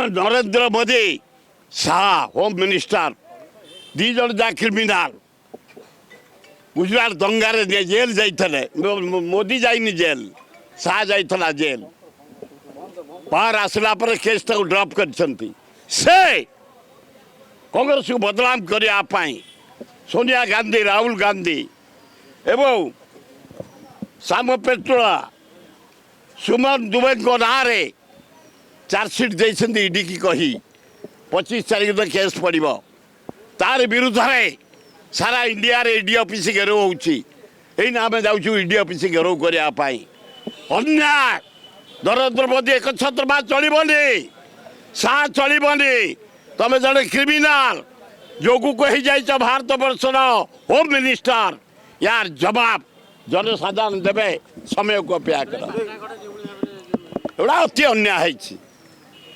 Narendra Modi Shah home minister दी जन जा criminal Gujarat दंगार jail जाइए मोदी जाइनी जेल शाह जाइला जेल बाहर आसला पर केस ड्रप कर कांग्रेस को बदनाम करने सोनिया गांधी राहुल गांधी एवं श्याम पेट्रोला सुमन दुबे ना चार्जसीट देते ईडी की कही 25 तारीख तो केस पड़ो तार विरुद्ध में सारा इंडिया रे ईडी ऑफिस घेराव होना आम जाऊँ ईडी ऑफिस घेराव करने अन्याय नरेंद्र मोदी एक छत्र चलनी शाह चलनी तुम जड़े क्रिमिनाल जो कही जाइए भारत वर्षर होम मिनिस्टर यार जवाब जनसाधारण देवे समय को अपेक्षा कर अति अन्याय है।